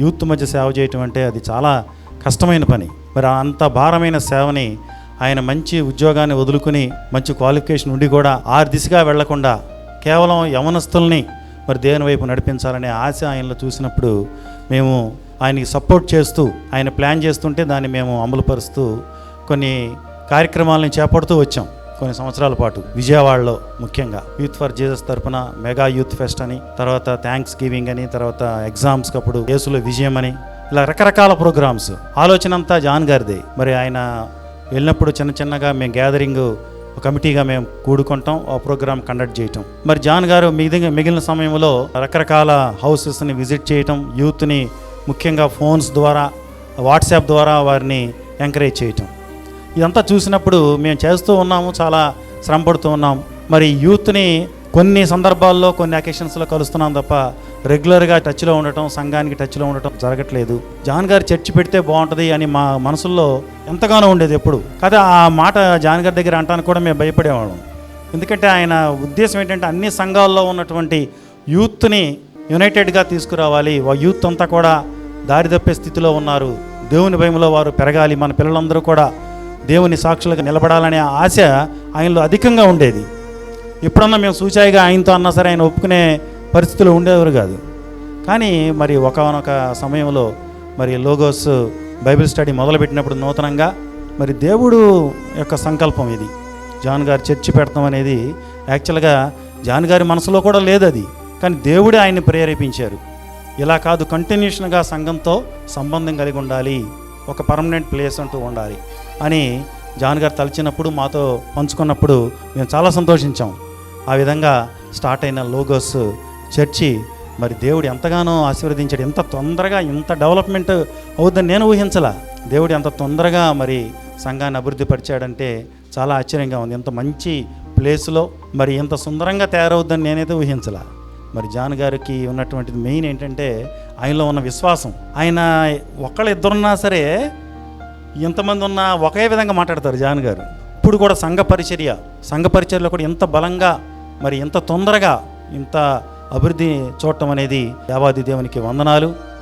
Youth మధ్య సేవ చేయటం అంటే అది చాలా కష్టమైన పని. మరి అంత భారమైన సేవని ఆయన మంచి ఉద్యోగాన్ని వదులుకుని మంచి క్వాలిఫికేషన్ ఉండి కూడా ఆ దిశగా వెళ్లకుండా కేవలం యవనస్తుల్ని మరి దేవుని వైపు నడిపించాలనే ఆశ ఆయనలో చూసినప్పుడు మేము ఆయనకి సపోర్ట్ చేస్తూ ఆయన ప్లాన్ చేస్తుంటే దాన్ని మేము అమలుపరుస్తూ కొన్ని కార్యక్రమాలను చేపడుతూ వచ్చాం. కొన్ని సంవత్సరాల పాటు విజయవాడలో ముఖ్యంగా యూత్ ఫర్ జీసస్ తరపున మెగా యూత్ ఫెస్ట్ అని, తర్వాత థ్యాంక్స్ గివింగ్ అని, తర్వాత ఎగ్జామ్స్కి అప్పుడు యేసులో విజయం అని, ఇలా రకరకాల ప్రోగ్రామ్స్. ఆలోచన అంతా జాన్ గారిదే. మరి ఆయన వెళ్ళినప్పుడు చిన్న చిన్నగా మేము గ్యాదరింగ్ కమిటీగా మేము కూడుకుంటాం, ఆ ప్రోగ్రామ్ కండక్ట్ చేయటం. మరి జాన్ గారు మిగిలిన సమయంలో రకరకాల హౌసెస్ని విజిట్ చేయటం, యూత్ని ముఖ్యంగా ఫోన్స్ ద్వారా వాట్సాప్ ద్వారా వారిని ఎంకరేజ్ చేయటం. ఇదంతా చూసినప్పుడు మేము చేస్తూ ఉన్నాము, చాలా శ్రమ పడుతూ ఉన్నాం. మరి యూత్ని కొన్ని సందర్భాల్లో కొన్ని అకేషన్స్లో కలుస్తున్నాం తప్ప రెగ్యులర్గా టచ్లో ఉండటం, సంఘానికి టచ్లో ఉండటం జరగట్లేదు. జాన్ గారు చర్చి పెడితే బాగుంటుంది అని మా మనసుల్లో ఎంతగానో ఉండేది ఎప్పుడు. కదా ఆ మాట జాన్ గారి దగ్గర అంటానికి కూడా మేము భయపడేవాళ్ళం. ఎందుకంటే ఆయన ఉద్దేశం ఏంటంటే అన్ని సంఘాల్లో ఉన్నటువంటి యూత్ని యునైటెడ్గా తీసుకురావాలి. యూత్ అంతా కూడా దారి తప్పే స్థితిలో ఉన్నారు, దేవుని భయంలో వారు పెరగాలి, మన పిల్లలందరూ కూడా దేవుని సాక్షులుగా నిలబడాలనే ఆశ ఆయనలో అధికంగా ఉండేది. ఎప్పుడన్నా మేము సూచాయిగా ఆయనతో అన్నా సరే ఆయన ఒప్పుకునే పరిస్థితులు ఉండేవారు కాదు. కానీ మరి ఒకనొక సమయంలో మరి లోగోస్ బైబిల్ స్టడీ మొదలుపెట్టినప్పుడు నూతనంగా మరి దేవుడు యొక్క సంకల్పం ఇది. జాన్ గారు చర్చి పెడతాం అనేది యాక్చువల్గా జాన్ గారి మనసులో కూడా లేదు అది, కానీ దేవుడే ఆయన్ని ప్రేరేపించారు. ఇలా కాదు, కంటిన్యూషన్గా సంఘంతో సంబంధం కలిగి ఉండాలి, ఒక పర్మనెంట్ ప్లేస్ అంటూ ఉండాలి అని జాన్ గారు తలచినప్పుడు మాతో పంచుకున్నప్పుడు మేము చాలా సంతోషించాం. ఆ విధంగా స్టార్ట్ అయిన లోగోస్ చర్చి మరి దేవుడు ఎంతగానో ఆశీర్వదించాడు. ఎంత తొందరగా ఇంత డెవలప్మెంట్ అవుద్దని నేను ఊహించలా. దేవుడు ఎంత తొందరగా మరి సంఘాన్ని అభివృద్ధి పరిచాడంటే చాలా ఆశ్చర్యంగా ఉంది. ఎంత మంచి ప్లేస్లో మరి ఎంత సుందరంగా తయారవుద్దని నేనైతే ఊహించలా. మరి జాన్ గారికి ఉన్నటువంటిది మెయిన్ ఏంటంటే ఆయనలో ఉన్న విశ్వాసం. ఆయన ఒకళ్ళు ఇద్దరున్నా సరే ఎంతమంది ఉన్నా ఒకే విధంగా మాట్లాడతారు జాన్ గారు. ఇప్పుడు కూడా సంఘ పరిచర్యలో కూడా ఎంత బలంగా మరి ఎంత తొందరగా ఇంత అభివృద్ధి చూడటం అనేది దేవాది దేవునికి వందనాలు.